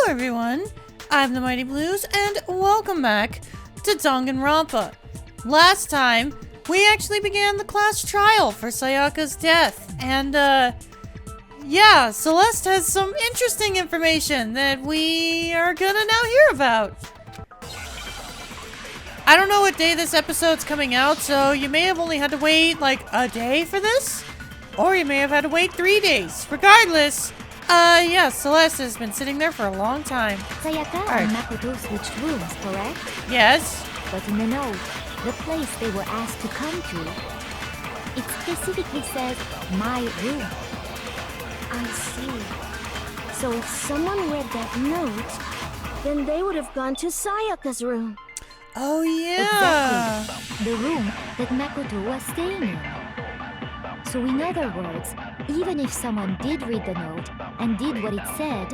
everyone, I'm the Mighty Blues, and welcome back to Danganronpa. Last time, we actually began the class trial for Sayaka's death, and, yeah, Celeste has some interesting information that we are gonna now hear about. I don't know what day this episode's coming out, so you may have only had to wait, like, a day for this, or you may have had to wait 3 days. Regardless, yeah, Celeste has been sitting there for a long time. Sayaka and Makoto switched rooms, correct? Yes. But in the note, the place they were asked to come to, it specifically says, my room. I see. So if someone read that note, then they would have gone to Sayaka's room. Oh, yeah. Exactly. The room that Makoto was staying in. So in other words, even if someone did read the note and did what it said,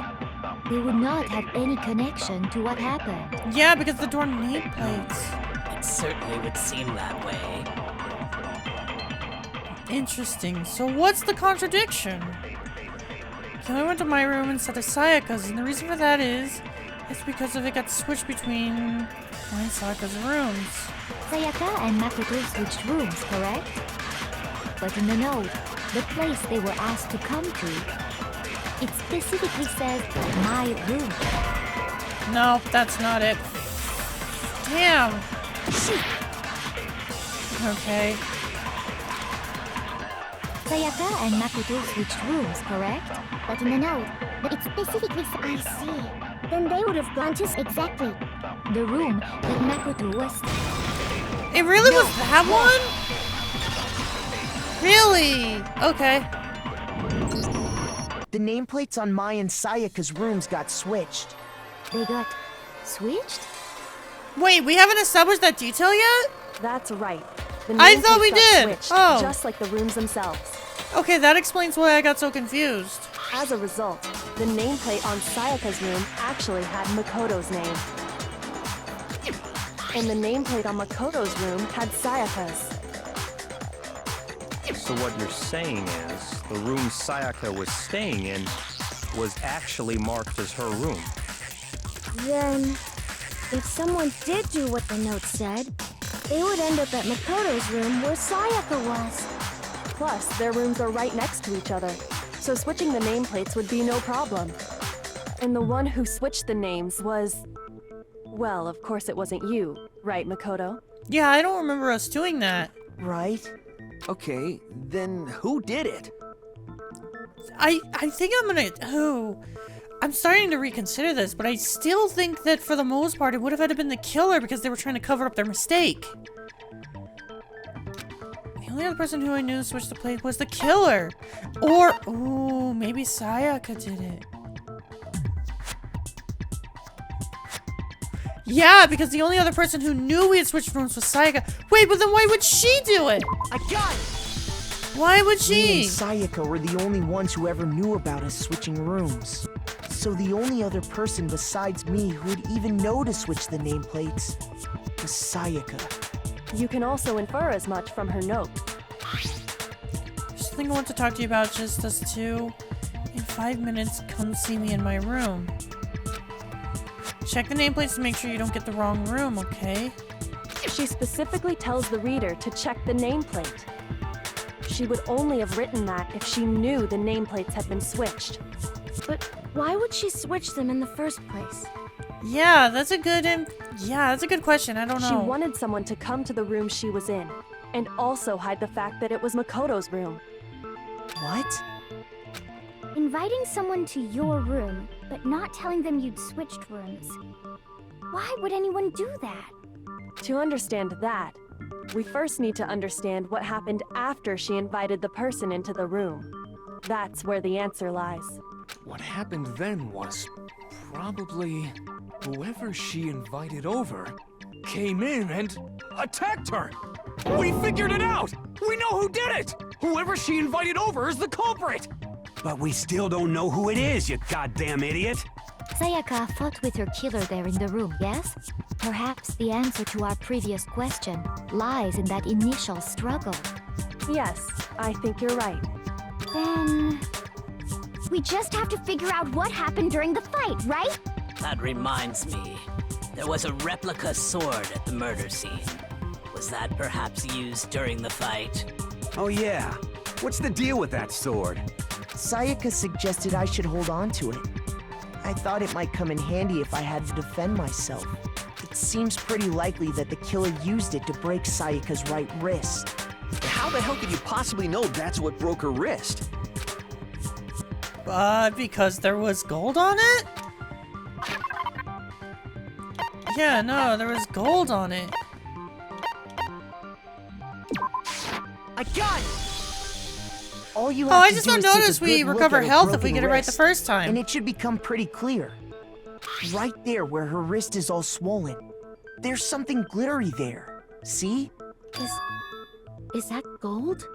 they would not have any connection to what happened. Yeah, because the door nameplates. It certainly would seem that way. Interesting. So what's the contradiction? So I went to my room instead of Sayaka's, and the reason for that is, it's because of it got switched between mine and Sayaka's rooms. Sayaka and Makoto switched rooms, correct? But in the note, the place they were asked to come to, it specifically says, my room. No, that's not it. Damn. Okay. Sayaka and Makoto switched rooms, correct? But in the note, it specifically says, I see. Then they would have gone to exactly the room that Makoto was. It really was that one? Really? Okay. The nameplates on Mai and Sayaka's rooms got switched. They got switched? Wait, we haven't established that detail yet? That's right. I thought we did. Switched, oh. Just like the rooms themselves. Okay, that explains why I got so confused. As a result, the nameplate on Sayaka's room actually had Makoto's name. And the nameplate on Makoto's room had Sayaka's. So what you're saying is, the room Sayaka was staying in was actually marked as her room. Then, if someone did do what the note said, they would end up at Makoto's room where Sayaka was. Plus, their rooms are right next to each other, so switching the nameplates would be no problem. And the one who switched the names was... Well, of course it wasn't you, right, Makoto? Yeah, I don't remember us doing that. Right? Okay, then who did it? I think I'm gonna... Oh, I'm starting to reconsider this, but I still think that for the most part it would have had to been the killer because they were trying to cover up their mistake. The only other person who I knew switched the plate was the killer. Or, ooh, maybe Sayaka did it. Yeah, because the only other person who knew we had switched rooms was Sayaka. Wait, but then why would she do it? I got it! Why would Me she? and Sayaka were the only ones who ever knew about us switching rooms. So the only other person besides me who would even know to switch the nameplates was Sayaka. You can also infer as much from her note. There's something I want to talk to you about, just us two. In 5 minutes, come see me in my room. Check the nameplates to make sure you don't get the wrong room, okay? She specifically tells the reader to check the nameplate. She would only have written that if she knew the nameplates had been switched. But why would she switch them in the first place? Yeah, that's a good question. I don't know. She wanted someone to come to the room she was in, and also hide the fact that it was Makoto's room. What? Inviting someone to your room, but not telling them you'd switched rooms. Why would anyone do that? To understand that, we first need to understand what happened after she invited the person into the room. That's where the answer lies. What happened then was probably whoever she invited over came in and attacked her. We figured it out! We know who did it! Whoever she invited over is the culprit! But we still don't know who it is, you goddamn idiot! Sayaka fought with her killer there in the room, yes? Perhaps the answer to our previous question lies in that initial struggle. Yes, I think you're right. Then... we just have to figure out what happened during the fight, right? That reminds me. There was a replica sword at the murder scene. Was that perhaps used during the fight? Oh yeah. What's the deal with that sword? Sayaka suggested I should hold on to it. I thought it might come in handy if I had to defend myself. It seems pretty likely that the killer used it to break Sayaka's right wrist. How the hell could you possibly know that's what broke her wrist? Because there was gold on it? Yeah, no, there was gold on it. I got it! All you Oh, have I to just do don't is take a notice we good look recover at her health if we broken get it right the wrist, first time. and it should become pretty clear. Right there where her wrist is all swollen. There's something glittery there. See? Is that gold?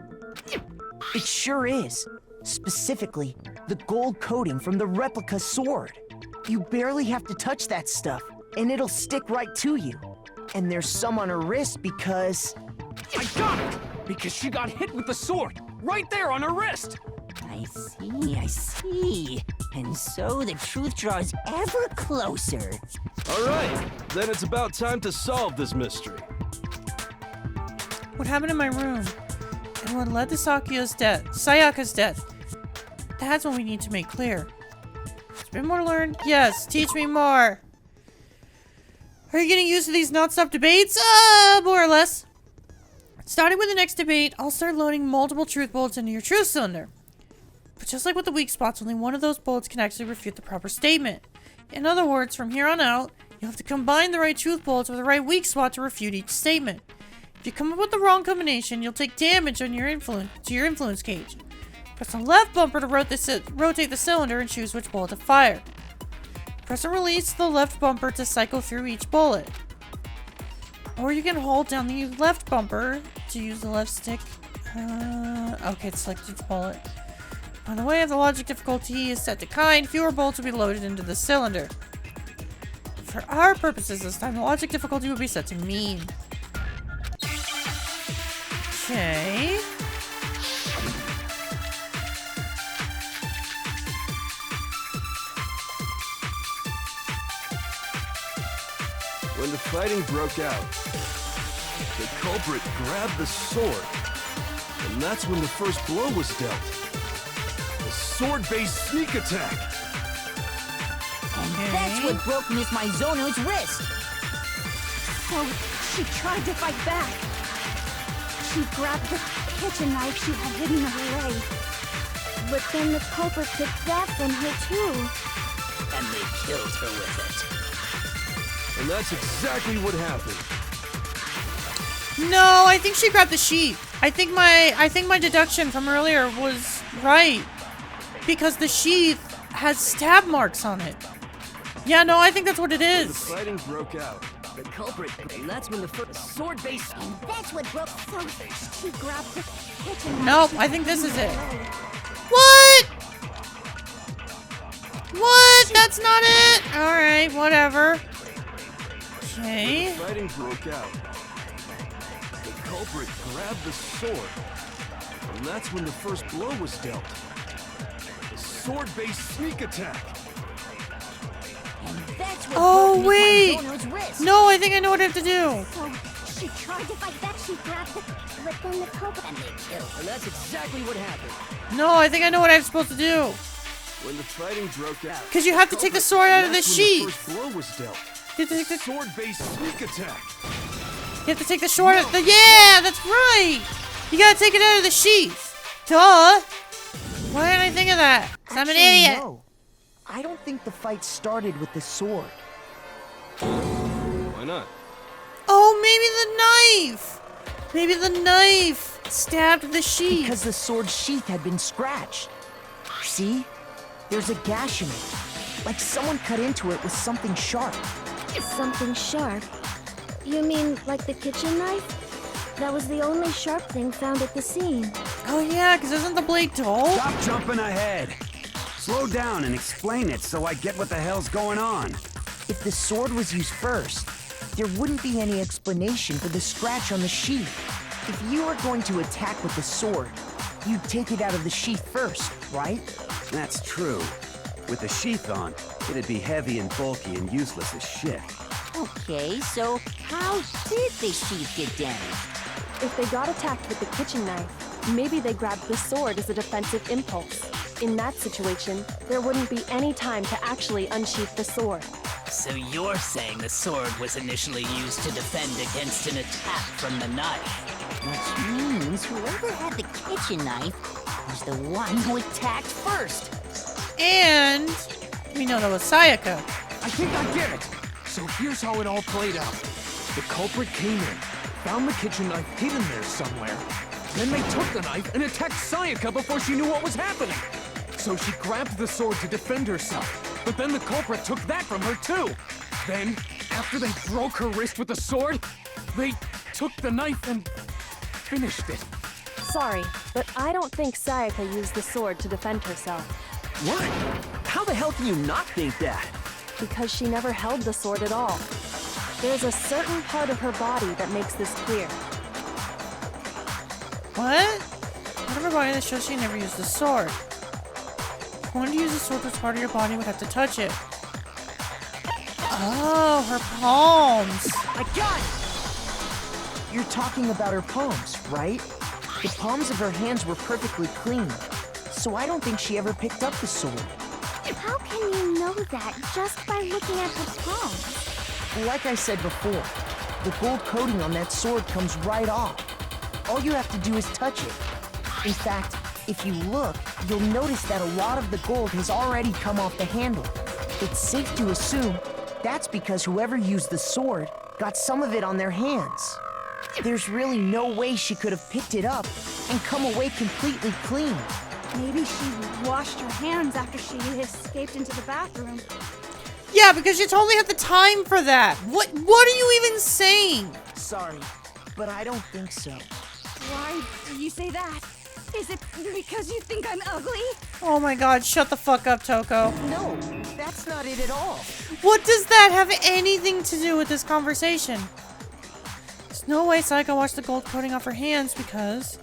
It sure is. Specifically, the gold coating from the replica sword. You barely have to touch that stuff, and it'll stick right to you. And there's some on her wrist because... I got it! Because she got hit with the sword! Right there on her wrist! I see. And so the truth draws ever closer. All right, then it's about time to solve this mystery. What happened in my room? And what led to Sayaka's death? That's what we need to make clear. There's been more to learn? Yes, teach me more. Are you getting used to these non-stop debates? More or less. Starting with the next debate, I'll start loading multiple truth bullets into your truth cylinder. But just like with the weak spots, only one of those bullets can actually refute the proper statement. In other words, from here on out, you'll have to combine the right truth bullets with the right weak spot to refute each statement. If you come up with the wrong combination, you'll take damage on your influence gauge. Press the left bumper to rotate the cylinder and choose which bullet to fire. Press and release the left bumper to cycle through each bullet. Or you can hold down the left bumper to use the left stick. Okay, select each bullet. By the way, if the logic difficulty is set to kind, fewer bullets will be loaded into the cylinder. For our purposes this time, the logic difficulty will be set to mean. Okay. When the fighting broke out, the culprit grabbed the sword, and that's when the first blow was dealt. A sword-based sneak attack. And that's what broke Miss Maizono's wrist. So she tried to fight back. She grabbed the kitchen knife she had hidden in her leg. But then the culprit took that from her too. And they killed her with it. And that's exactly what happened. No, I think she grabbed the sheath. I think my deduction from earlier was right. Because the sheath has stab marks on it. Yeah, no, I think that's what it When the is. fighting broke out, The culprit, and that's when the first sword-based. And that's what broke. So she grabbed the kitchen knife. Nope, she I think had this is hidden in it. her leg. What? What? That's not it? Alright, whatever. Okay. when the fighting broke out, the culprit grabbed the sword, and that's when the first blow was dealt. A sword-based sneak attack. And that's what Oh, broke Miss wait. Maizono's wrist. No, I think I know what I have to do. So she tried to fight back. She grabbed the. But then the culprit. And they killed. And that's exactly what happened. No, I think I know what I'm supposed to do. When the fighting broke out, Because you have to take the sword out of the that's when sheath. The first blow was dealt. You have to take the, Sword-based sneak attack. you have to take the sword out of the... Yeah, that's right. You gotta take it out of the sheath. Duh. Why didn't I think of that? 'Cause I'm an Actually, idiot. no. I don't think the fight started with the sword. Why not? Oh, maybe the knife. Maybe the knife stabbed the sheath. Because the sword's sheath had been scratched. See? There's a gash in it. Like someone cut into it with something sharp. Something sharp. You mean like the kitchen knife? That was the only sharp thing found at the scene. Oh yeah, because isn't the blade dull? Stop jumping ahead. Slow down and explain it so I get what the hell's going on. If the sword was used first, there wouldn't be any explanation for the scratch on the sheath. If you were going to attack with the sword, you'd take it out of the sheath first, right? That's true. With the sheath on, it'd be heavy and bulky and useless as shit. Okay, so how did the sheath get damaged? If they got attacked with the kitchen knife, maybe they grabbed the sword as a defensive impulse. In that situation, there wouldn't be any time to actually unsheath the sword. So you're saying the sword was initially used to defend against an attack from the knife? Which means whoever had the kitchen knife was the one who attacked first. And we know that was Sayaka. I think I get it. So here's how it all played out. The culprit came in, found the kitchen knife hidden there somewhere. Then they took the knife and attacked Sayaka before she knew what was happening. So she grabbed the sword to defend herself. But then the culprit took that from her too. Then, after they broke her wrist with the sword, they took the knife and finished it. Sorry, but I don't think Sayaka used the sword to defend herself. What? How the hell can you not think that? Because she never held the sword at all. There's a certain part of her body that makes this clear. What? Part of her body that shows she never used the sword. If you wanted to use the sword, which part of your body would have to touch it? Oh, her palms. I got it! You're talking about her palms, right? The palms of her hands were perfectly clean, so I don't think she ever picked up the sword. How can you know that just by looking at her palms? Like I said before, the gold coating on that sword comes right off. All you have to do is touch it. In fact, if you look, you'll notice that a lot of the gold has already come off the handle. It's safe to assume that's because whoever used the sword got some of it on their hands. There's really no way she could have picked it up and come away completely clean. Maybe she washed her hands after she escaped into the bathroom. Yeah, because she totally had the time for that. What are you even saying? Sorry, but I don't think so. Why do you say that? Is it because you think I'm ugly? Oh my god, shut the fuck up, Toko. No, that's not it at all. What does that have anything to do with this conversation? There's no way Sayaka washed the gold coating off her hands because...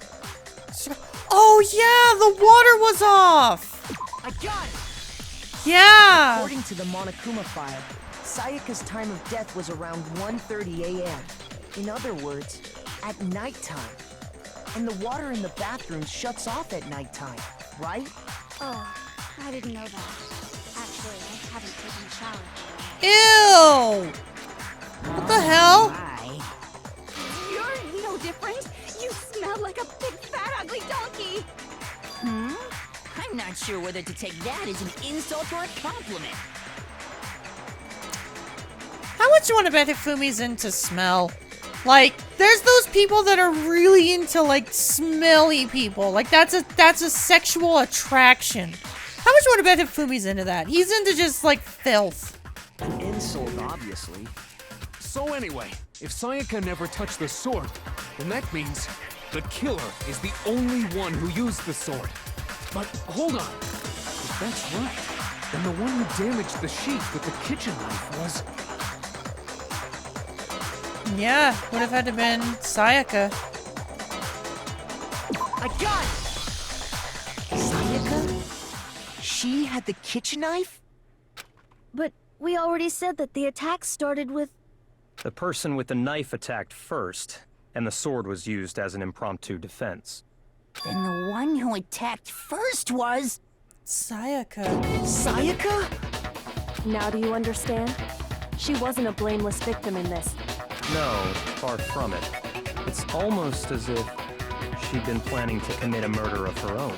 Oh yeah, the water was off! I got it! Yeah! According to the Monokuma file, Sayaka's time of death was around 1:30 a.m. In other words, at nighttime. And the water in the bathroom shuts off at nighttime, right? Oh, I didn't know that. Actually, I haven't taken a shower. Ew! What the hell? Why? You're no different. You smell like a big fat ugly donkey. I'm not sure whether to take that as an insult or a compliment. How much you want to bet Hifumi's into smell? Like, there's those people that are really into, like, smelly people. Like, that's a sexual attraction. How much you want to bet Hifumi's into that? He's into just, like, filth. An insult, obviously. So anyway, if Sayaka never touched the sword, then that means the killer is the only one who used the sword. But hold on. If that's right, then the one who damaged the sheath with the kitchen knife was... Yeah, would have had to been Sayaka. I got it! Sayaka? She had the kitchen knife? But we already said that the attack started with... The person with the knife attacked first, and the sword was used as an impromptu defense. Then the one who attacked first was... Sayaka. Sayaka? Now do you understand? She wasn't a blameless victim in this. No, far from it. It's almost as if she'd been planning to commit a murder of her own.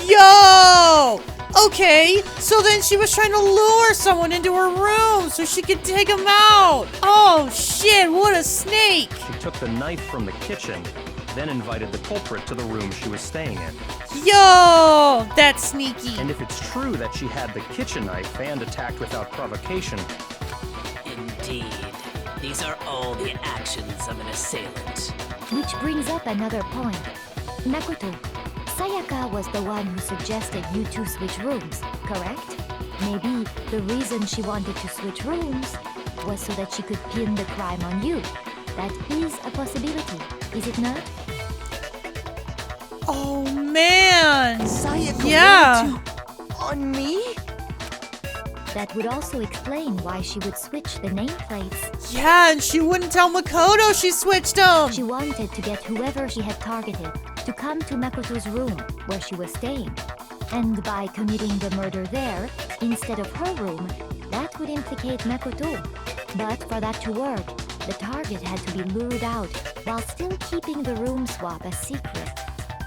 Yo! Okay, so then she was trying to lure someone into her room so she could take him out. Oh shit, what a snake! She took the knife from the kitchen, then invited the culprit to the room she was staying in. Yo! That's sneaky. And if it's true that she had the kitchen knife and attacked without provocation... Indeed. These are all the actions of an assailant. Which brings up another point. Makoto, Sayaka was the one who suggested you two switch rooms, correct? Maybe the reason she wanted to switch rooms was so that she could pin the crime on you. That is a possibility, is it not? Oh man! Sayaka Yeah! wanted to... On me? That would also explain why she would switch the nameplates. Yeah, and she wouldn't tell Makoto she switched them. She wanted to get whoever she had targeted to come to Makoto's room where she was staying. And by committing the murder there, instead of her room, that would implicate Makoto. But for that to work, the target had to be lured out while still keeping the room swap a secret.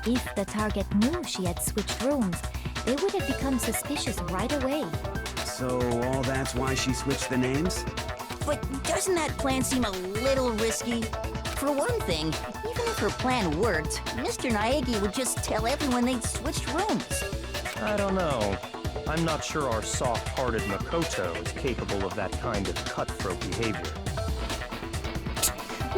If the target knew she had switched rooms, they would have become suspicious right away. So all that's why she switched the names? But doesn't that plan seem a little risky? For one thing, even if her plan worked, Mr. Naegi would just tell everyone they'd switched rooms. I don't know. I'm not sure our soft-hearted Makoto is capable of that kind of cutthroat behavior.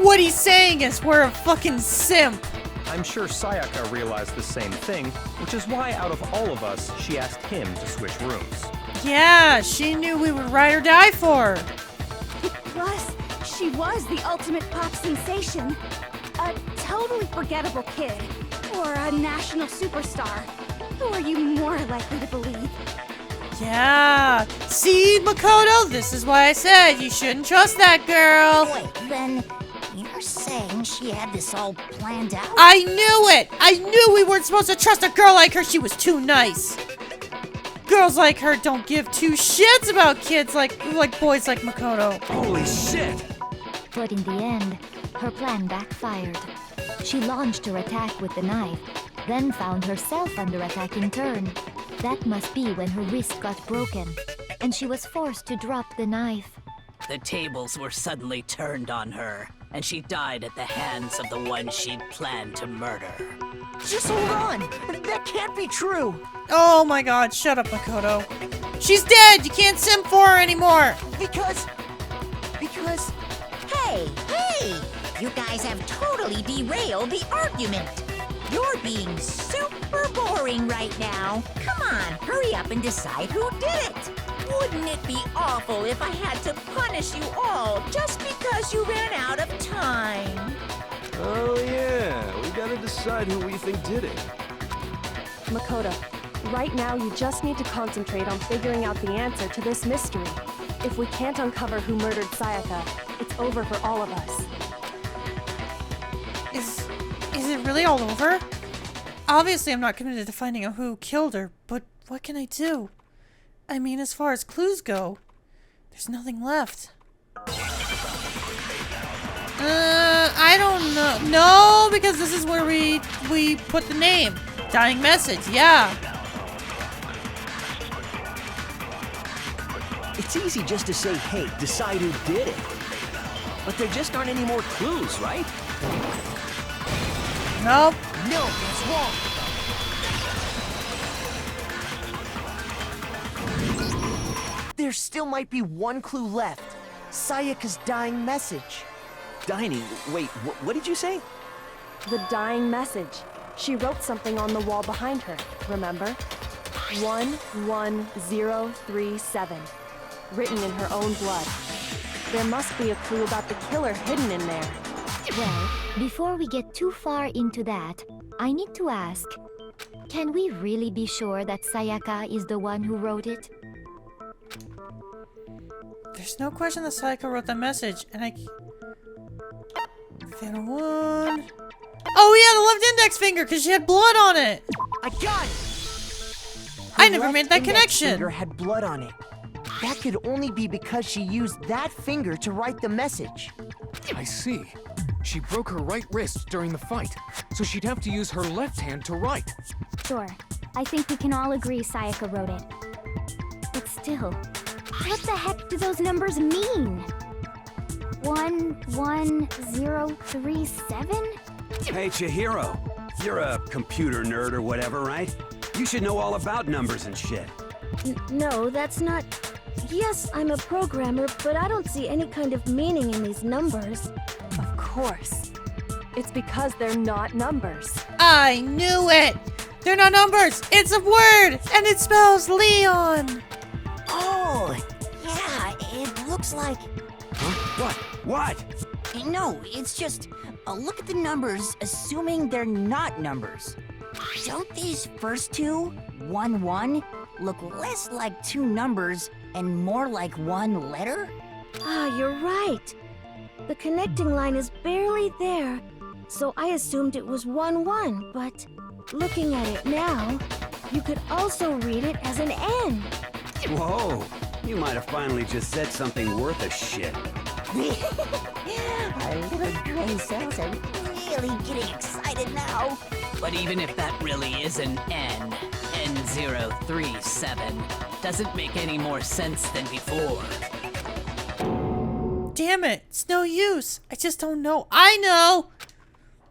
What he's saying is we're a fucking simp. I'm sure Sayaka realized the same thing, which is why out of all of us, she asked him to switch rooms. Yeah, she knew we would ride or die for her. Plus, she was the ultimate pop sensation. A totally forgettable kid. Or a national superstar. Who are you more likely to believe? Yeah. See, Makoto, this is why I said you shouldn't trust that girl. Wait, then you're saying she had this all planned out? I knew it. I knew we weren't supposed to trust a girl like her. She was too nice. Girls like her don't give two shits about kids like boys like Makoto. Holy shit! But in the end, her plan backfired. She launched her attack with the knife, then found herself under attack in turn. That must be when her wrist got broken, and she was forced to drop the knife. The tables were suddenly turned on her, and she died at the hands of the one she'd planned to murder. Just hold on! That can't be true! Oh my god, shut up, Makoto. She's dead! You can't simp for her anymore! Because... Hey! You guys have totally derailed the argument. You're being super boring right now. Come on, hurry up and decide who did it. Wouldn't it be awful if I had to punish you all just because you ran out of time? Oh yeah, we gotta decide who we think did it. Makoto, right now you just need to concentrate on figuring out the answer to this mystery. If we can't uncover who murdered Sayaka, it's over for all of us. Is it really all over? Obviously, I'm not committed to finding out who killed her, but what can I do? I mean, as far as clues go, there's nothing left. I don't know. No, because this is where we put the name. Dying message, yeah. It's easy just to say, hey, decide who did it. But there just aren't any more clues, right? Nope. No, that's wrong. There still might be one clue left. Sayaka's dying message. Dying? Wait, what did you say? The dying message. She wrote something on the wall behind her, remember? 11037. Written in her own blood. There must be a clue about the killer hidden in there. Well, before we get too far into that, I need to ask, can we really be sure that Sayaka is the one who wrote it? There's no question that Sayaka wrote that message, and I... Fatal one... Oh yeah, the left index finger, because she had blood on it! I got it! I never made that connection! Her finger had blood on it. That could only be because she used that finger to write the message. I see. She broke her right wrist during the fight, so she'd have to use her left hand to write. Sure. I think we can all agree Sayaka wrote it. But still, What the heck do those numbers mean? 11037? Hey, Chihiro. You're a computer nerd or whatever, right? You should know all about numbers and shit. No, that's not... Yes, I'm a programmer, but I don't see any kind of meaning in these numbers. Of course. It's because they're not numbers. I knew it! They're not numbers! It's a word! And it spells Leon! Oh, yeah, it looks like... Huh? What? No, it's just... look at the numbers, assuming they're not numbers. Don't these first two, 11, look less like two numbers and more like one letter? Ah, you're right. The connecting line is barely there, so I assumed it was 1-1, but looking at it now, you could also read it as an N. Whoa, you might have finally just said something worth a shit. Our little gray cells are really getting excited now. But even if that really is an N, N037, doesn't make any more sense than before. Damn it, it's no use. I just don't know. I know!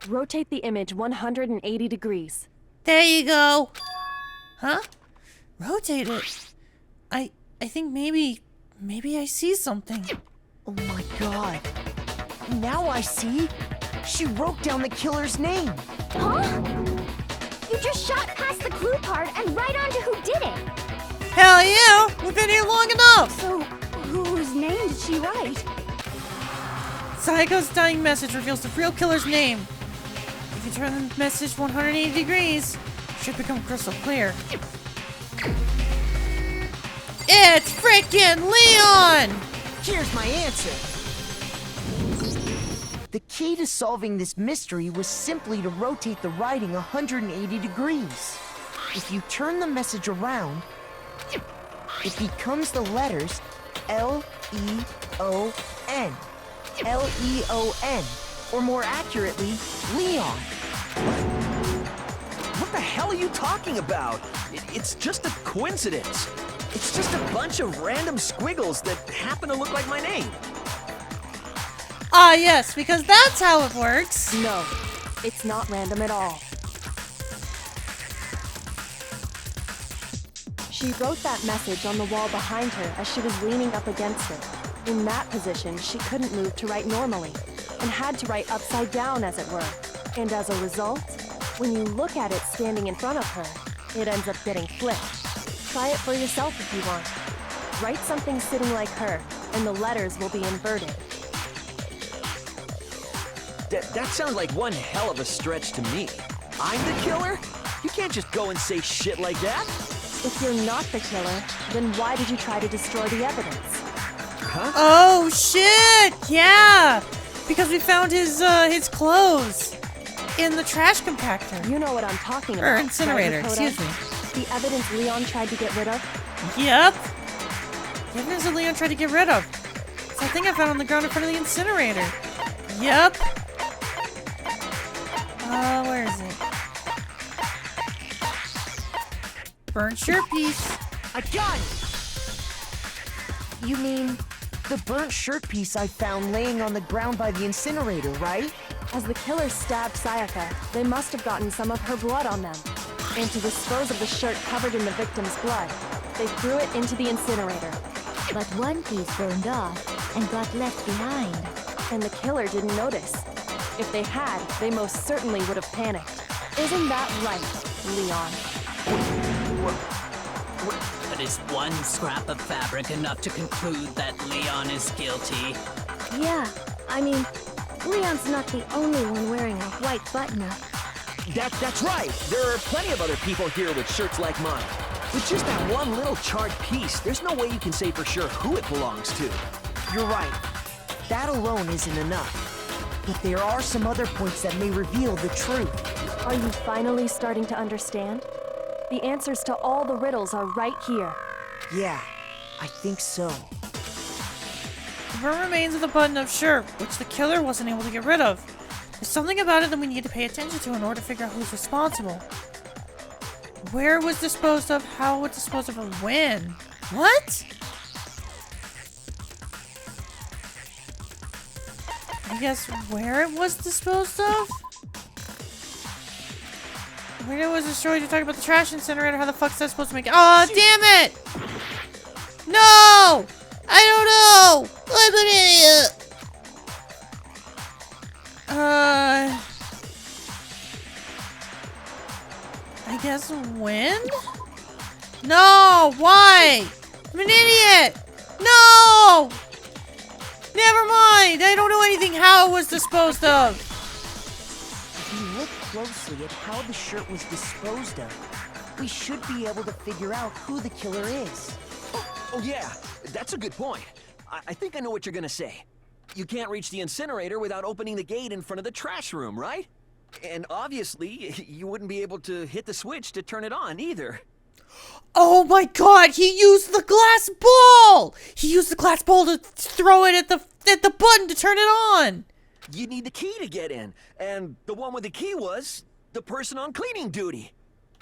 Rotate the image 180 degrees. There you go. Huh? Rotate it. I think maybe I see something. Oh my god. Now I see. She wrote down the killer's name. Huh? You just shot past the clue part and right onto who did it. Hell yeah! We've been here long enough! So, whose name did she write? Sayako's dying message reveals the real killer's name. If you turn the message 180 degrees, it should become crystal clear. It's freaking Leon! Here's my answer. The key to solving this mystery was simply to rotate the writing 180 degrees. If you turn the message around, it becomes the letters L-E-O-N. L-E-O-N. Or more accurately, Leon. What the hell are you talking about? It's just a coincidence. It's just a bunch of random squiggles that happen to look like my name. Ah, yes, because that's how it works. No, it's not random at all. She wrote that message on the wall behind her as she was leaning up against it. In that position, she couldn't move to write normally, and had to write upside down, as it were. And as a result, when you look at it standing in front of her, it ends up getting flipped. Try it for yourself if you want. Write something sitting like her, and the letters will be inverted. That sounds like one hell of a stretch to me. I'm the killer? You can't just go and say shit like that. If you're not the killer, then why did you try to destroy the evidence? Huh? Oh shit! Yeah, because we found his clothes in the trash compactor. You know what I'm talking about. Or incinerator, right, excuse me. The evidence Leon tried to get rid of? Yep. The evidence that Leon tried to get rid of. It's that thing I found on the ground in front of the incinerator. Yep. Where is it? Burnt shirt piece. I got it! You mean the burnt shirt piece I found laying on the ground by the incinerator, right? As the killers stabbed Sayaka, they must have gotten some of her blood on them. And to dispose of the shirt covered in the victim's blood, they threw it into the incinerator. But one piece burned off and got left behind. And the killer didn't notice. If they had, they most certainly would have panicked. Isn't that right, Leon? But is one scrap of fabric enough to conclude that Leon is guilty? Yeah, I mean, Leon's not the only one wearing a white button-up. That's right. There are plenty of other people here with shirts like mine. With just that one little charred piece, there's no way you can say for sure who it belongs to. You're right. That alone isn't enough. But there are some other points that may reveal the truth. Are you finally starting to understand? The answers to all the riddles are right here. Yeah, I think so. The burnt remains of the button-up shirt, which the killer wasn't able to get rid of. There's something about it that we need to pay attention to in order to figure out who's responsible. Where it was disposed of, how it was disposed of, and when. What? I guess where it was disposed of? When it was destroyed, you're talking about the trash incinerator. How the fuck's that supposed to make it? Oh, damn it! No! I don't know! I'm an idiot! I guess when? No! Why? I'm an idiot! No! Never mind! I don't know anything how it was disposed of! If you look closely at how the shirt was disposed of, we should be able to figure out who the killer is. Oh yeah, that's a good point. I think I know what you're gonna say. You can't reach the incinerator without opening the gate in front of the trash room, right? And obviously, you wouldn't be able to hit the switch to turn it on either. Oh my god, he used the glass ball! He used the glass ball to throw it at the button to turn it on! You need the key to get in, and the one with the key was the person on cleaning duty.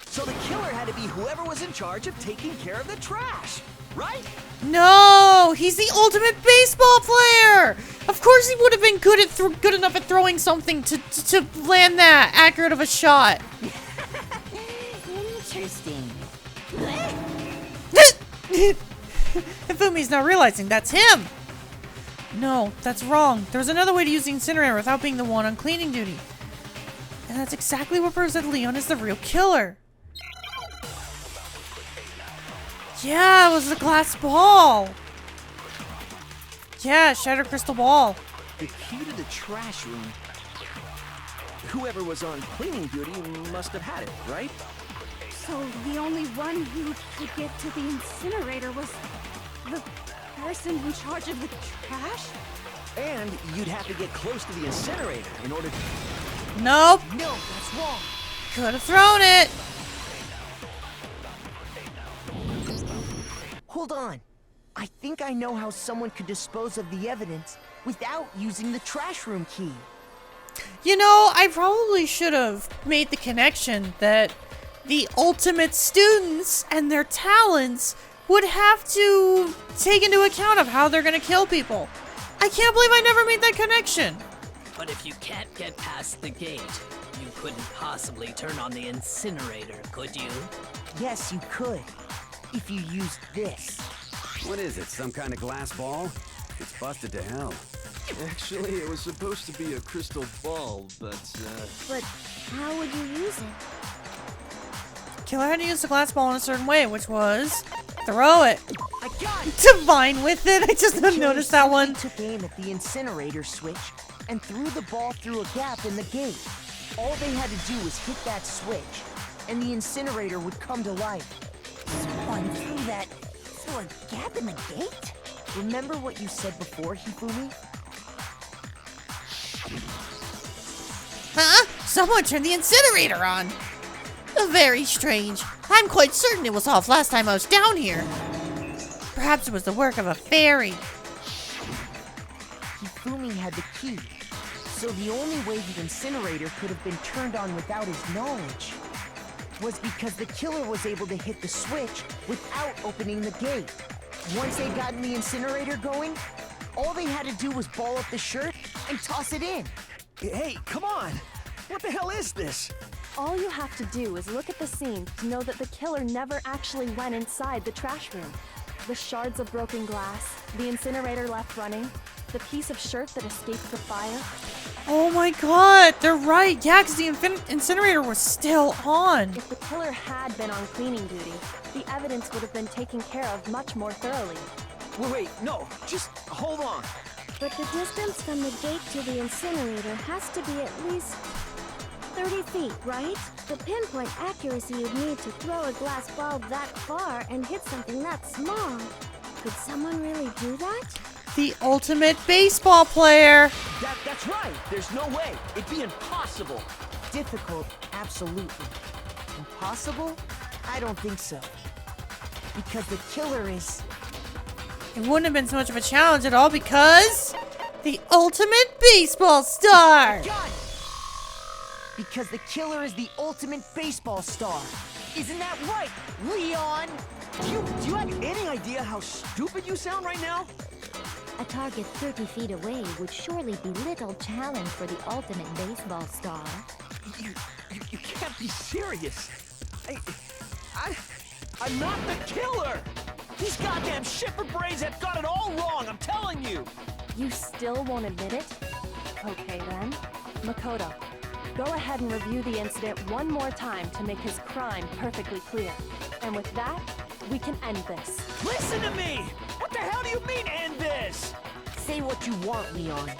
So the killer had to be whoever was in charge of taking care of the trash, right? No! He's the ultimate baseball player! Of course he would have been good enough at throwing something to land that accurate of a shot. Interesting. Hifumi's now realizing that's him. No, that's wrong. There's another way to use the incinerator without being the one on cleaning duty. And that's exactly what proves that Leon is the real killer. Yeah, it was the glass ball. Yeah, shattered crystal ball. The key to the trash room. Whoever was on cleaning duty must have had it, right? So the only one who could get to the incinerator was the person in charge of the trash? And you'd have to get close to the incinerator in order to... Nope. No, that's wrong. Could have thrown it. Hold on. I think I know how someone could dispose of the evidence without using the trash room key. You know, I probably should have made the connection that the ultimate students and their talents would have to take into account of how they're gonna kill people. I can't believe I never made that connection. But if you can't get past the gate, you couldn't possibly turn on the incinerator, could you? Yes, you could. If you used this. What is it, some kind of glass ball? It's busted to hell. Actually, it was supposed to be a crystal ball, but, But how would you use it? Killer had to use the glass ball in a certain way, which was throw it. I got it! Divine with it. I just noticed that one. Took aim at the incinerator switch and threw the ball through a gap in the gate. All they had to do was hit that switch, and the incinerator would come to life. Someone through a gap in the gate? Remember what you said before, Hifumi? Huh? Someone turned the incinerator on. Very strange. I'm quite certain it was off last time I was down here. Perhaps it was the work of a fairy. Hifumi had the key, so the only way the incinerator could have been turned on without his knowledge was because the killer was able to hit the switch without opening the gate. Once they'd gotten the incinerator going, all they had to do was ball up the shirt and toss it in. Hey, come on! What the hell is this? All you have to do is look at the scene to know that the killer never actually went inside the trash room. The shards of broken glass, the incinerator left running, the piece of shirt that escaped the fire. Oh my god, they're right. Yeah, because the incinerator was still on. If the killer had been on cleaning duty, the evidence would have been taken care of much more thoroughly. Wait, no, just hold on. But the distance from the gate to the incinerator has to be at least 30 feet, right? The pinpoint accuracy you'd need to throw a glass ball that far and hit something that small. Could someone really do that? The ultimate baseball player. That's right. There's no way. It'd be impossible. Difficult, absolutely. Impossible? I don't think so. Because the killer is... It wouldn't have been so much of a challenge at all because... the ultimate baseball star! God! Because the killer is the ultimate baseball star. Isn't that right, Leon? Do you have any idea how stupid you sound right now? A target 30 feet away would surely be little challenge for the ultimate baseball star. You can't be serious. I'm not the killer. These goddamn shipper brains have got it all wrong, I'm telling you. You still won't admit it? Okay then. Makoto, go ahead and review the incident one more time to make his crime perfectly clear. And with that, we can end this. Listen to me! What the hell do you mean, end this? Say what you want, Leon.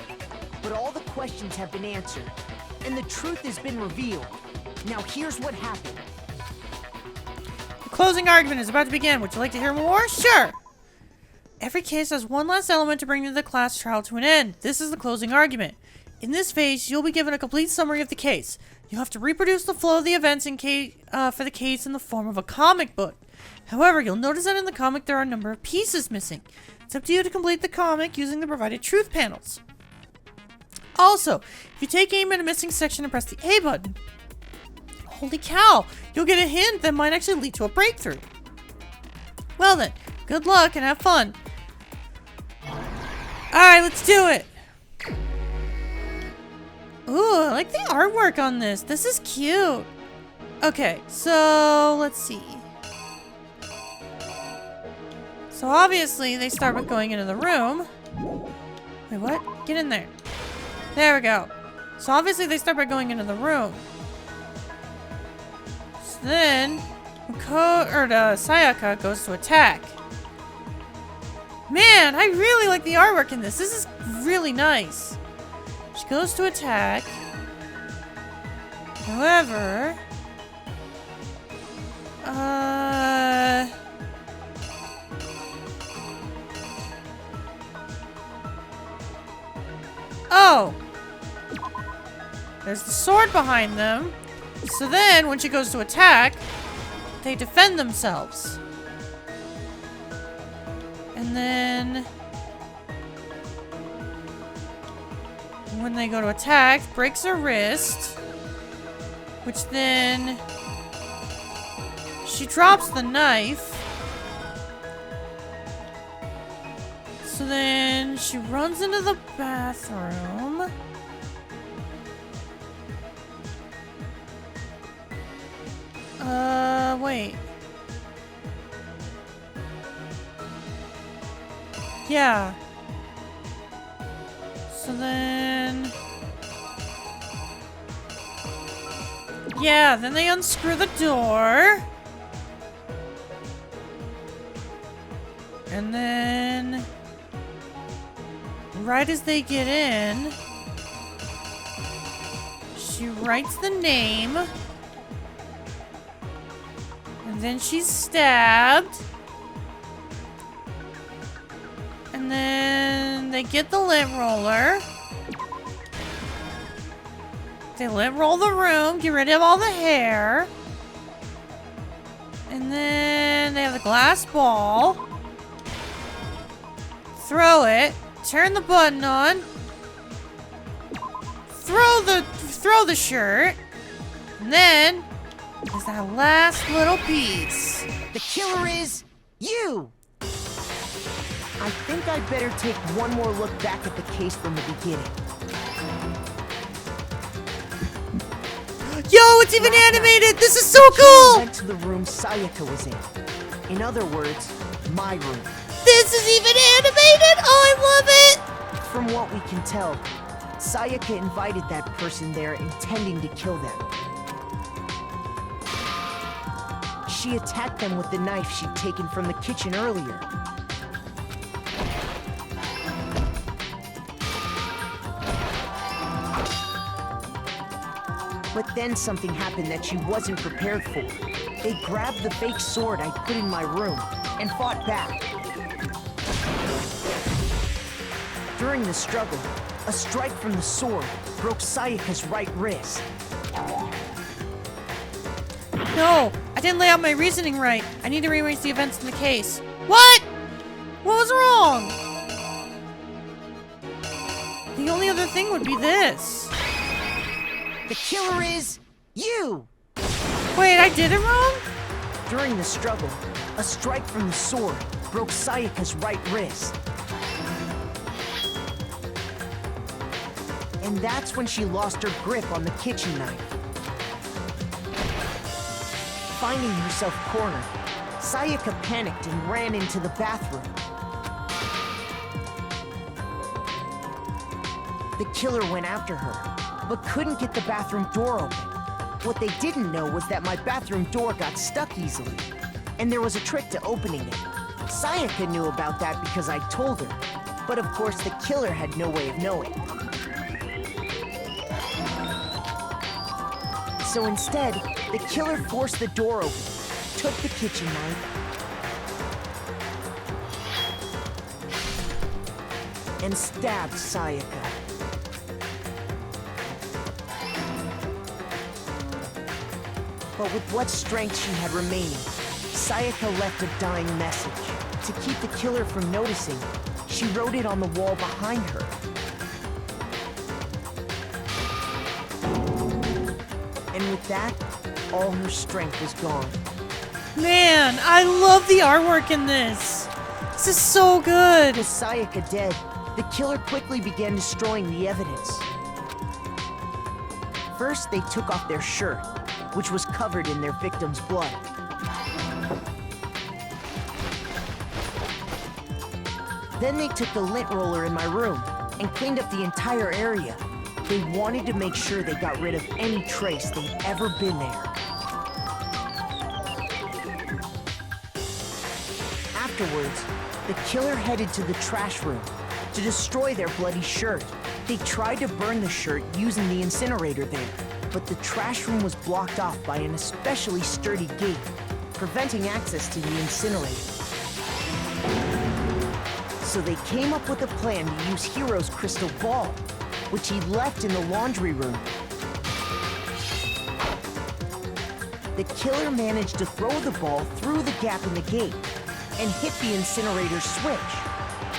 But all the questions have been answered, and the truth has been revealed. Now here's what happened. closing argument is about to begin. Would you like to hear more? Sure. Every case has one last element to bring the class trial to an end. This is the closing argument. In this phase, you'll be given a complete summary of the case. You'll have to reproduce the flow of the events for the case in the form of a comic book. However, you'll notice that in the comic there are a number of pieces missing. It's up to you to complete the comic using the provided truth panels. Also, if you take aim at a missing section and press the A button, holy cow, you'll get a hint that might actually lead to a breakthrough. Well then, good luck and have fun. Alright, let's do it. Ooh, I like the artwork on this. This is cute. Okay, so let's see. So obviously they start with going into the room. Wait, what? Get in there. There we go. So obviously they start by going into the room. So then Sayaka goes to attack. Man, I really like the artwork in this. This is really nice. She goes to attack. However, oh! There's the sword behind them. So then, when she goes to attack, they defend themselves. And then, when they go to attack, breaks her wrist. Which then, she drops the knife. So then, she runs into the bathroom. Wait. Yeah. So then... yeah, then they unscrew the door. And then... right as they get in... she writes the name... and then she's stabbed. And then they get the lint roller. They lint roll the room, get rid of all the hair. And then they have the glass ball. Throw it. Turn the button on. Throw the shirt. And then there's that last little piece. The killer is you! I think I'd better take one more look back at the case from the beginning. Yo, it's even animated! This is so cool! She went to the room Sayaka was in. In other words, my room. This is even animated! Oh, I love it! From what we can tell, Sayaka invited that person there intending to kill them. She attacked them with the knife she'd taken from the kitchen earlier. But then something happened that she wasn't prepared for. They grabbed the fake sword I put in my room and fought back. During the struggle, a strike from the sword broke Sayaka's right wrist. No, I didn't lay out my reasoning right. I need to rearrange the events in the case. What? What was wrong? The only other thing would be this. The killer is you! Wait, I did it wrong? During the struggle, a strike from the sword broke Sayaka's right wrist. And that's when she lost her grip on the kitchen knife. Finding herself cornered, Sayaka panicked and ran into the bathroom. The killer went after her, but couldn't get the bathroom door open. What they didn't know was that my bathroom door got stuck easily, and there was a trick to opening it. Sayaka knew about that because I told her, but of course the killer had no way of knowing. So instead, the killer forced the door open, took the kitchen knife and stabbed Sayaka. But with what strength she had remaining, Sayaka left a dying message. To keep the killer from noticing, she wrote it on the wall behind her. And with that, all her strength was gone. Man, I love the artwork in this. This is so good. With Sayaka dead, the killer quickly began destroying the evidence. First, they took off their shirt, which was covered in their victim's blood. Then they took the lint roller in my room and cleaned up the entire area. They wanted to make sure they got rid of any trace they'd ever been there. Afterwards, the killer headed to the trash room to destroy their bloody shirt. They tried to burn the shirt using the incinerator there, but the trash room was blocked off by an especially sturdy gate, preventing access to the incinerator. So they came up with a plan to use Hiro's crystal ball, which he left in the laundry room. The killer managed to throw the ball through the gap in the gate and hit the incinerator switch.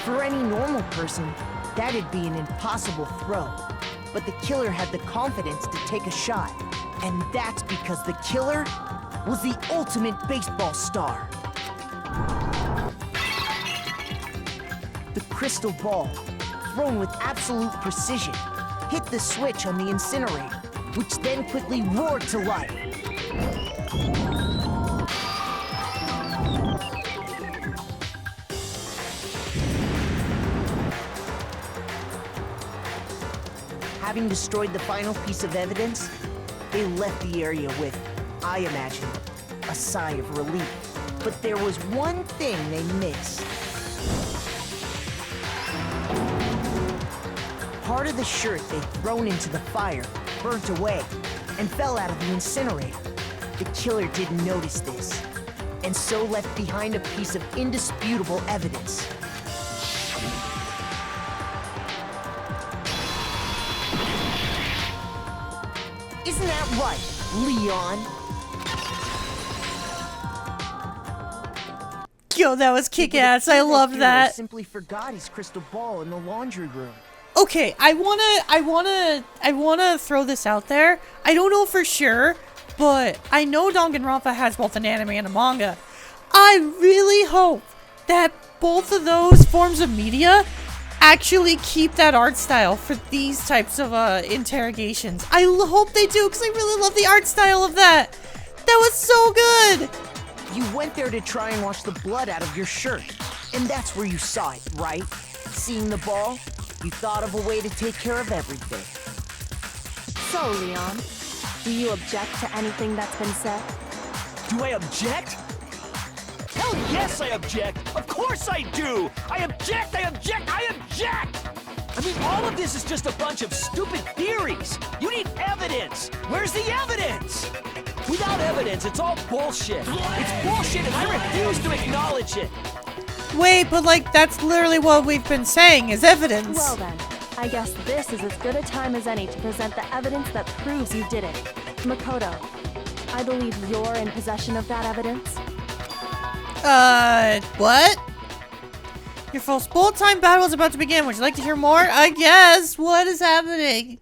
For any normal person, that'd be an impossible throw. But the killer had the confidence to take a shot. And that's because the killer was the ultimate baseball star. The crystal ball, thrown with absolute precision, hit the switch on the incinerator, which then quickly roared to life. Having destroyed the final piece of evidence, they left the area with, I imagine, a sigh of relief. But there was one thing they missed. Part of the shirt they'd thrown into the fire burnt away and fell out of the incinerator. The killer didn't notice this, and so left behind a piece of indisputable evidence. Isn't that right, Leon? Yo, that was kick-ass. I love that. Simply forgot his crystal ball in the laundry room. Okay, I wanna throw this out there. I don't know for sure, but I know Danganronpa has both an anime and a manga. I really hope that both of those forms of media actually keep that art style for these types of interrogations. I hope they do, because I really love the art style of that. That was so good. You went there to try and wash the blood out of your shirt, and that's where you saw it, right? Seeing the ball, you thought of a way to take care of everything. So, Leon, do you object to anything that's been said? Do I object? Hell yes, I object! Of course I do! I object! I object! I object! I mean, all of this is just a bunch of stupid theories! You need evidence! Where's the evidence? Without evidence, it's all bullshit! It's bullshit and I refuse to acknowledge it! Wait, but like, that's literally what we've been saying, is evidence. Well then, I guess this is as good a time as any to present the evidence that proves you did it. Makoto, I believe you're in possession of that evidence. What? Your first full-time battle is about to begin. Would you like to hear more? I guess. What is happening?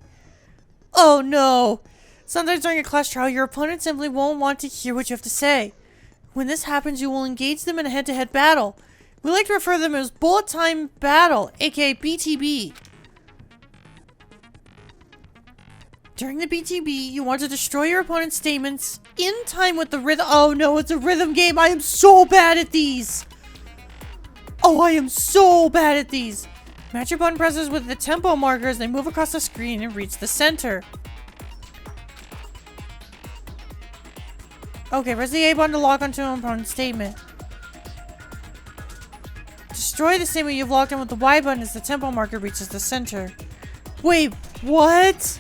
Oh no. Sometimes during a class trial, your opponent simply won't want to hear what you have to say. When this happens, you will engage them in a head-to-head battle. We like to refer to them as bullet time battle, aka BTB. During the BTB, you want to destroy your opponent's statements in time with the rhythm. Oh no, it's a rhythm game. I am so bad at these. Oh, I am so bad at these. Match your button presses with the tempo marker as they move across the screen and reach the center. Okay, press the A button to lock onto an opponent's statement. Destroy the statement you've locked on with the Y button as the tempo marker reaches the center. Wait, what?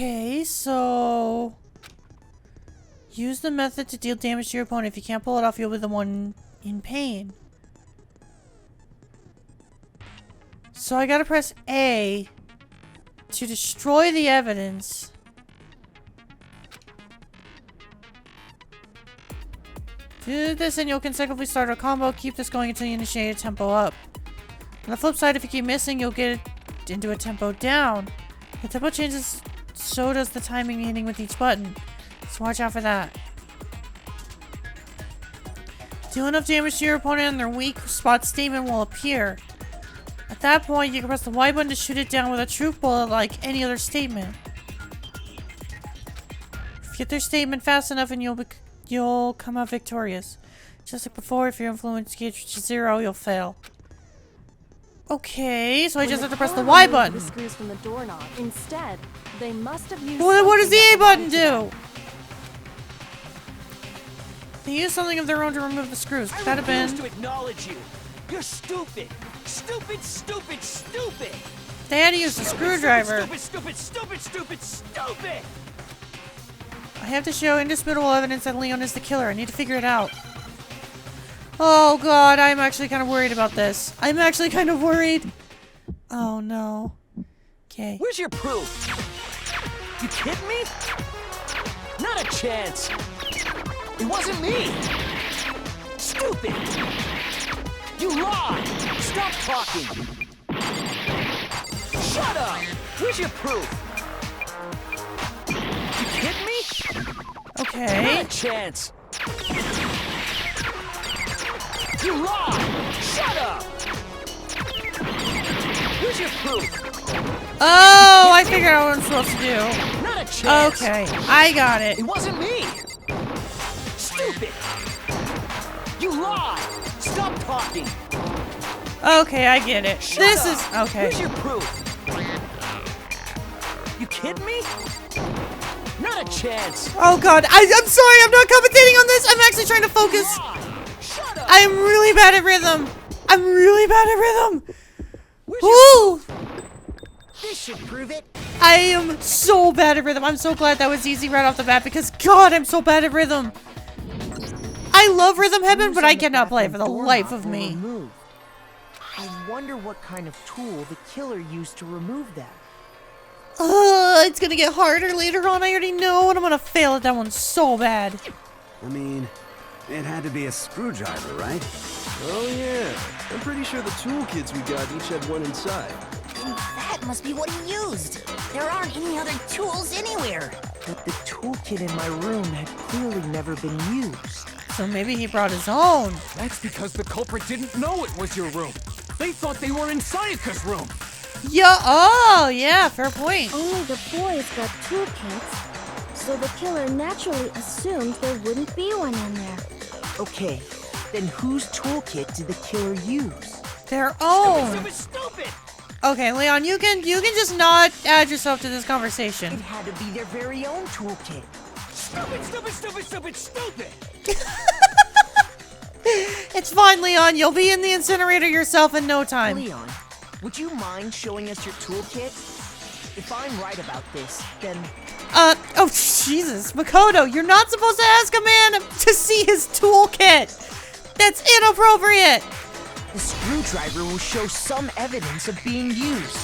Okay, so... Use the method to deal damage to your opponent. If you can't pull it off, you'll be the one in pain. So I gotta press A to destroy the evidence. Do this and you'll consecutively start a combo. Keep this going until you initiate a tempo up. On the flip side, if you keep missing, you'll get into a tempo down. The tempo changes, so does the timing hitting with each button. So watch out for that. Do enough damage to your opponent and their weak spot statement will appear. At that point, you can press the Y button to shoot it down with a truth bullet like any other statement. If you get their statement fast enough and you'll come out victorious. Just like before, if your influence gauge reaches 0, you'll fail. Okay, so I just have to press the Y button. The screws from the doorknob. Instead, they must have used. Well, then what does the A button do? Them. They used something of their own to remove the screws. Could that have been? I refuse to acknowledge you. You're stupid. Stupid, stupid, stupid. They had to use the screwdriver. Stupid, stupid, stupid, stupid, stupid. I have to show indisputable evidence that Leon is the killer. I need to figure it out. Oh god, I'm actually kind of worried about this. I'm actually kind of worried. Oh no. Okay. Where's your proof? You kidding me? Not a chance. It wasn't me. Stupid. You lied. Stop talking. Shut up. Where's your proof? You kidding me? Okay. Not a chance. You lied. Shut up. Where's your proof? Oh, I figured out what I'm supposed to do. Not a chance. Okay, I got it. It wasn't me. Stupid. You lied. Stop talking. Okay, I get it. Shut this up. is okay. Where's your proof? You kidding me? Not a chance. Oh god, I'm sorry, I'm not commentating on this. I'm actually trying to focus. Shut up. I'm really bad at rhythm. I'm really bad at rhythm. Ooh. This should prove it. I am so bad at rhythm. I'm so glad that was easy right off the bat because god, I'm so bad at rhythm. I love Rhythm Heaven, but I cannot play it for the life of me. I wonder what kind of tool the killer used to remove that. It's gonna get harder later on. I already know, and I'm gonna fail at that one so bad. I mean, it had to be a screwdriver, right? Oh yeah, I'm pretty sure the toolkits we got each had one inside. And that must be what he used. There aren't any other tools anywhere. But the toolkit in my room had clearly never been used. So maybe he brought his own. That's because the culprit didn't know it was your room. They thought they were in Sayaka's room. Yeah, oh, yeah, fair point. Only the boys got toolkits, so the killer naturally assumed there wouldn't be one in there. Okay, then whose toolkit did the killer use? Their own. Stupid, stupid. Okay, Leon, you can just not add yourself to this conversation. It had to be their very own toolkit. Stupid, stupid, stupid, stupid, stupid. It's fine, Leon. You'll be in the incinerator yourself in no time. Leon, would you mind showing us your toolkit? If I'm right about this, then... Oh, Jesus. Makoto, you're not supposed to ask a man to see his toolkit. That's inappropriate. The screwdriver will show some evidence of being used.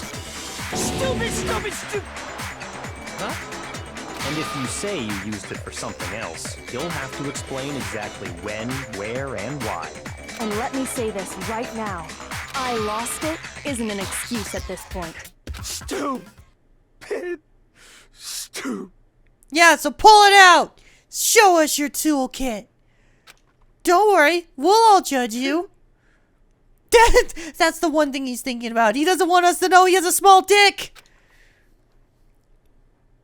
Stupid, stupid, stupid. Huh? And if you say you used it for something else, you'll have to explain exactly when, where, and why. And let me say this right now. I lost it isn't an excuse at this point. Stupid. Yeah, so pull it out. Show us your toolkit. Don't worry, we'll all judge you. That's the one thing he's thinking about. He doesn't want us to know he has a small dick.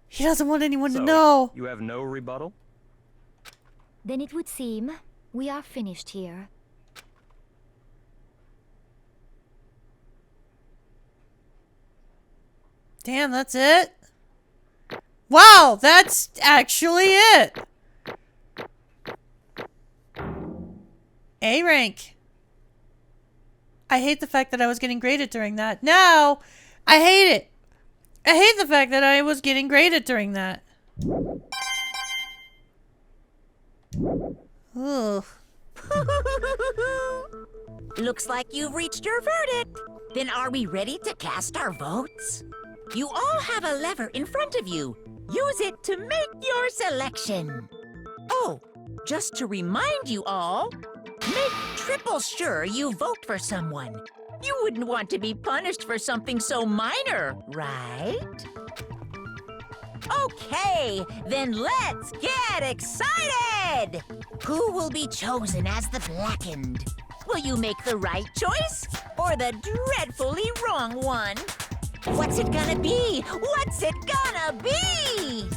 He doesn't want anyone to know. You have no rebuttal? Then it would seem we are finished here. Damn, that's it? Wow, that's actually it. A rank. I hate the fact that I was getting graded during that. Now, I hate it. I hate the fact that I was getting graded during that. Ugh. Looks like you've reached your verdict. Then are we ready to cast our votes? You all have a lever in front of you. Use it to make your selection. Oh, just to remind you all, make triple sure you vote for someone. You wouldn't want to be punished for something so minor, right? Okay, then let's get excited! Who will be chosen as the Blackened? Will you make the right choice or the dreadfully wrong one? What's it gonna be? What's it gonna be?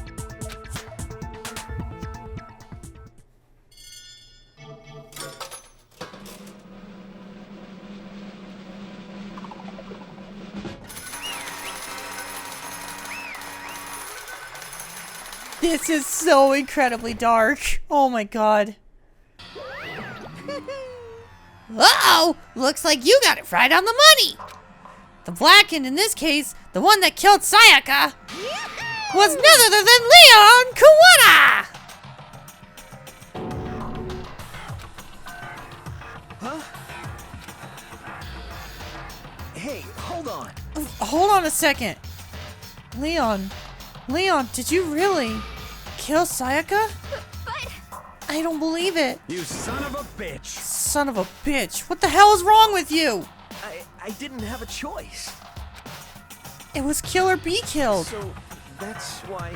This is so incredibly dark. Oh my god. Uh-oh! Looks like you got it right on the money! The Blackened, in this case, the one that killed Sayaka, was none other than Leon Kuwata! Huh? Hey, hold on. Hold on a second. Leon, did you really kill Sayaka? But... I don't believe it. You son of a bitch! Son of a bitch. What the hell is wrong with you? I didn't have a choice. It was kill or be killed. So, that's why...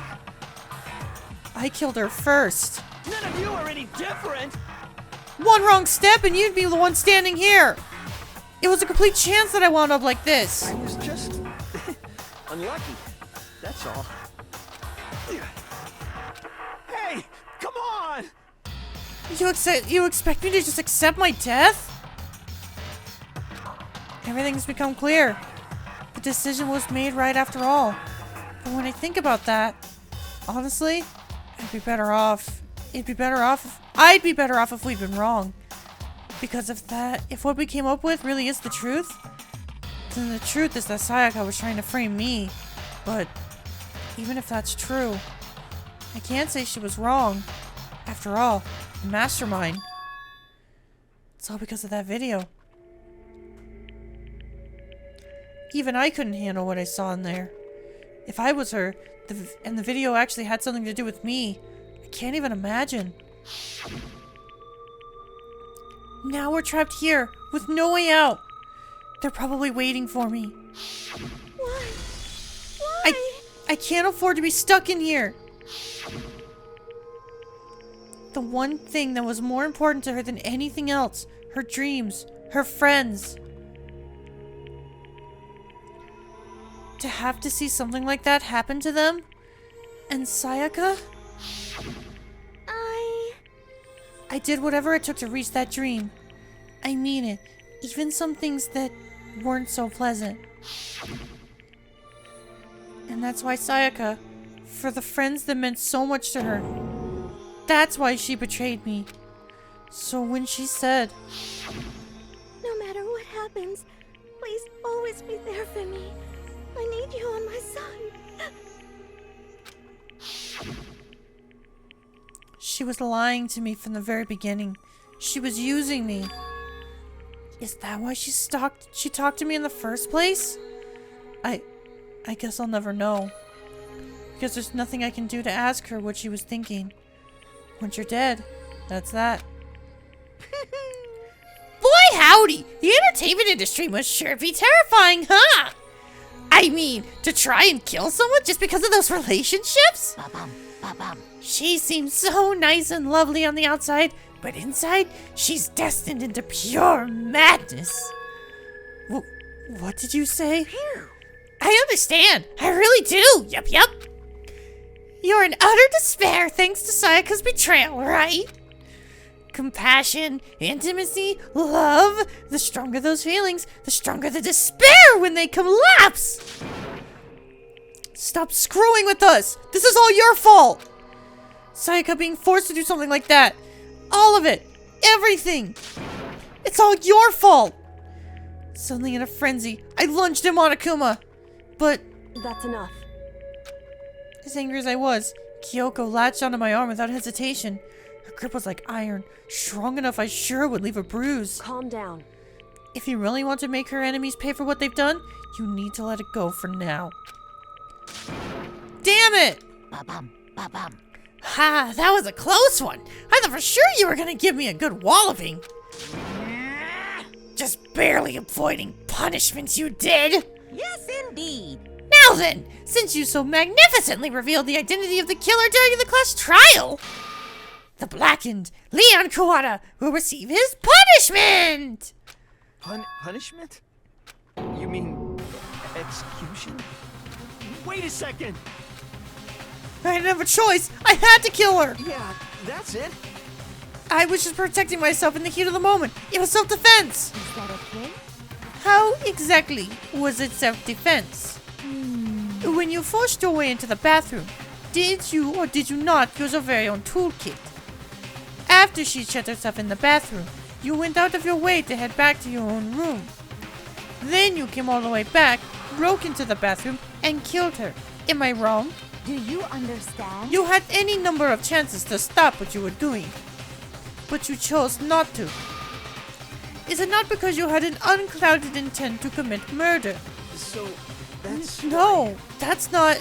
I killed her first. None of you are any different! One wrong step and you'd be the one standing here. It was a complete chance that I wound up like this. I was just... unlucky. That's all. Hey, come on! You expect me to just accept my death? Everything's become clear. The decision was made right after all. But when I think about that, honestly, I'd be better off if we'd been wrong. Because if what we came up with really is the truth, then the truth is that Sayaka was trying to frame me. But even if that's true, I can't say she was wrong. After all, the mastermind. It's all because of that video. Even I couldn't handle what I saw in there. If I was her, and the video actually had something to do with me, I can't even imagine. Now we're trapped here, with no way out. They're probably waiting for me. Why? I can't afford to be stuck in here. The one thing that was more important to her than anything else, her dreams, her friends. To have to see something like that happen to them? And Sayaka? I did whatever it took to reach that dream. I mean it. Even some things that weren't so pleasant. And that's why Sayaka, for the friends that meant so much to her, that's why she betrayed me. So when she said, No matter what happens, please always be there for me. I need you on my side. she was lying to me from the very beginning. She was using me. Is that why she talked to me in the first place? I guess I'll never know. Because there's nothing I can do to ask her what she was thinking. Once you're dead, that's that. Boy howdy! The entertainment industry must sure be terrifying, huh? I mean, to try and kill someone just because of those relationships? She seems so nice and lovely on the outside, but inside, she's destined into pure madness. What did you say? I understand. I really do. Yup. You're in utter despair thanks to Sayaka's betrayal, right? Compassion, intimacy, love. The stronger those feelings, the stronger the despair when they collapse. Stop screwing with us. This is all your fault. Sayaka being forced to do something like that. All of it. Everything. It's all your fault. Suddenly in a frenzy, I lunged at Monokuma. But... That's enough. As angry as I was, Kyoko latched onto my arm without hesitation. Her grip was like iron, strong enough I sure would leave a bruise. Calm down. If you really want to make her enemies pay for what they've done, you need to let it go for now. Damn it! Ba-bum, ba-bum. Ha, that was a close one. I thought for sure you were gonna give me a good walloping. Just barely avoiding punishments you did. Yes, indeed. Now then, since you so magnificently revealed the identity of the killer during the class trial, the blackened Leon Kawada will receive his punishment! Punishment? You mean execution? Wait a second! I didn't have a choice. I had to kill her. Yeah, that's it. I was just protecting myself in the heat of the moment. It was self-defense. Is that okay? How exactly was it self-defense? When you forced your way into the bathroom, did you or did you not use your very own toolkit? After she shut herself in the bathroom, you went out of your way to head back to your own room. Then you came all the way back, broke into the bathroom, and killed her. Am I wrong? Do you understand? You had any number of chances to stop what you were doing, but you chose not to. Is it not because you had an unclouded intent to commit murder? So, that's... No, that's not...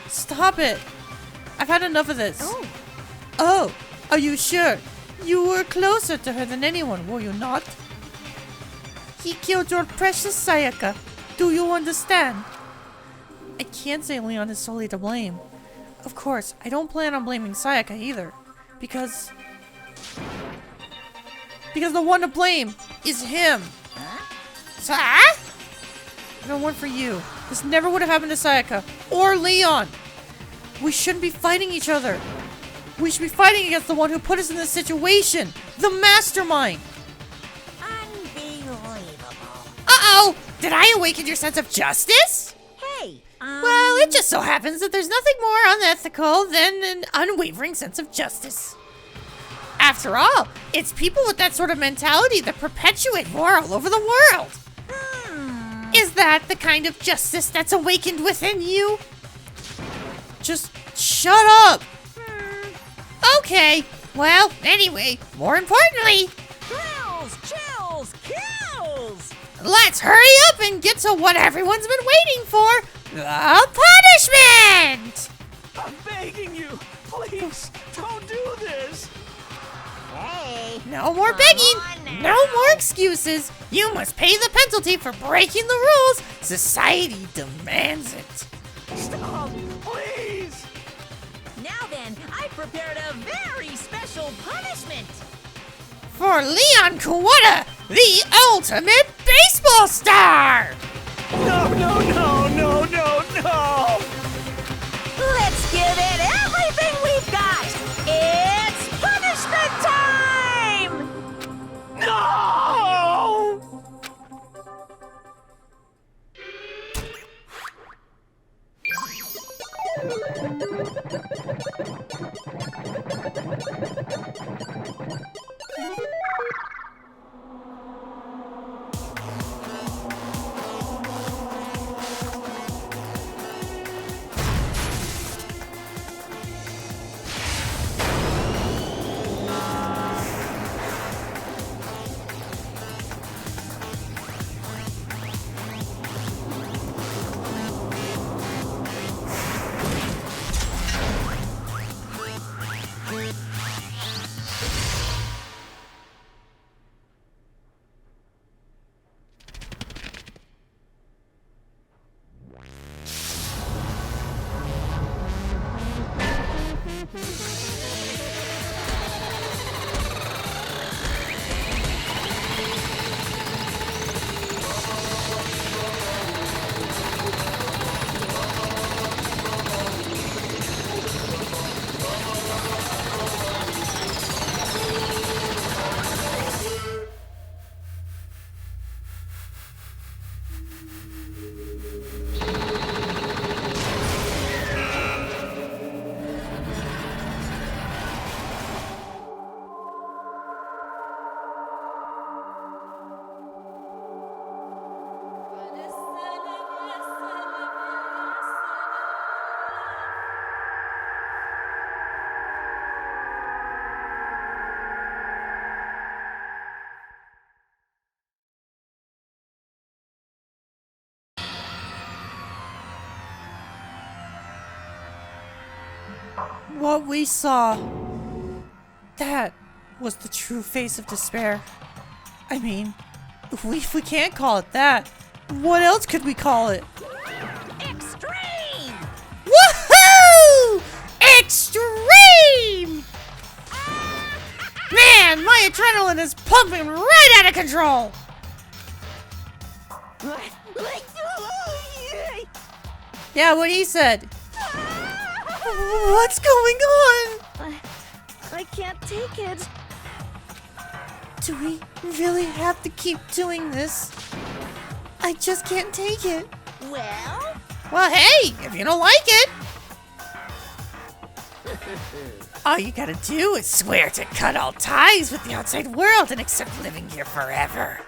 Stop it. I've had enough of this. Oh, are you sure? You were closer to her than anyone, were you not? He killed your precious Sayaka. Do you understand? I can't say Leon is solely to blame. Of course, I don't plan on blaming Sayaka either. Because the one to blame is him. If it weren't for you, this never would have happened to Sayaka or Leon. We shouldn't be fighting each other. We should be fighting against the one who put us in this situation, the mastermind. Unbelievable. Uh-oh! Did I awaken your sense of justice? Hey, Well, it just so happens that there's nothing more unethical than an unwavering sense of justice. After all, it's people with that sort of mentality that perpetuate war all over the world. Is that the kind of justice that's awakened within you? Just shut up! Okay, well, anyway, more importantly, Chills, kills! let's hurry up and get to what everyone's been waiting for, the punishment! I'm begging you, please, don't do this! Hey, No more come begging, on now. no more excuses. You must pay the penalty for breaking the rules. Society demands it. Stop, please! Now then, I prepared a very special punishment. For Leon Kawada, the ultimate baseball star! No, no, no, no, no, no! Let's give it everything we've got. It's punishment time! No! what we saw, that was the true face of despair. I mean, if we can't call it that, what else could we call it? Extreme! Woohoo! Extreme! Man, my adrenaline is pumping right out of control! Yeah, what he said. What's going on? I can't take it. Do we really have to keep doing this? I just can't take it. Well? Well, hey, if you don't like it, all you gotta do is swear to cut all ties with the outside world and accept living here forever.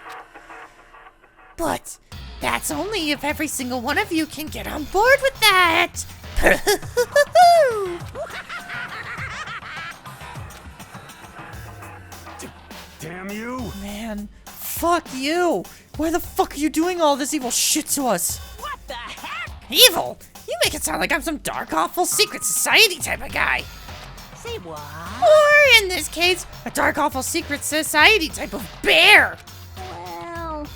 But that's only if every single one of you can get on board with that. Damn you! Man, fuck you. Why the fuck are you doing all this evil shit to us? What the heck? Evil? You make it sound like I'm some dark, awful secret society type of guy. Say what? Or in this case, a dark, awful secret society type of bear. Well,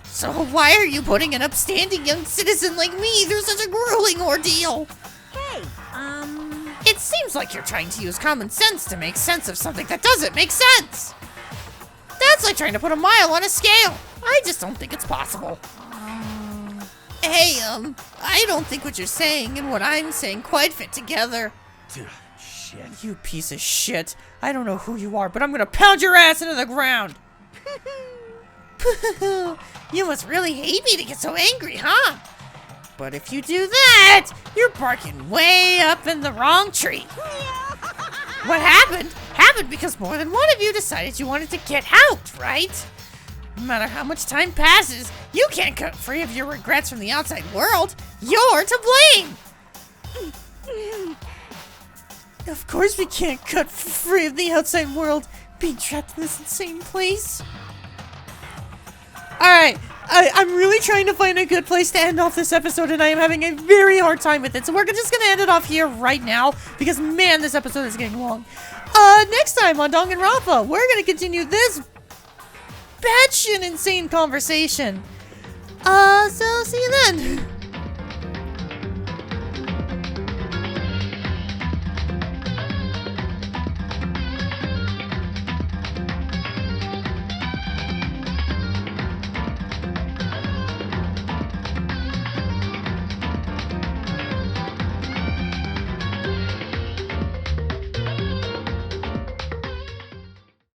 So why are you putting an upstanding young citizen like me through such a grueling ordeal? Hey, It seems like you're trying to use common sense to make sense of something that doesn't make sense. That's like trying to put a mile on a scale. I just don't think it's possible. Hey, I don't think what you're saying and what I'm saying quite fit together. Shit. You piece of shit. I don't know who you are, but I'm gonna pound your ass into the ground. You must really hate me to get so angry, huh? But if you do that, you're barking way up in the wrong tree. What happened because more than one of you decided you wanted to get out, right? No matter how much time passes, you can't cut free of your regrets from the outside world. You're to blame. Of course we can't cut free of the outside world, being trapped in this insane place. Alright, I'm really trying to find a good place to end off this episode, and I am having a very hard time with it, so we're just gonna end it off here right now, because man, this episode is getting long. Next time on Danganronpa, we're gonna continue this batshit insane conversation. So see you then.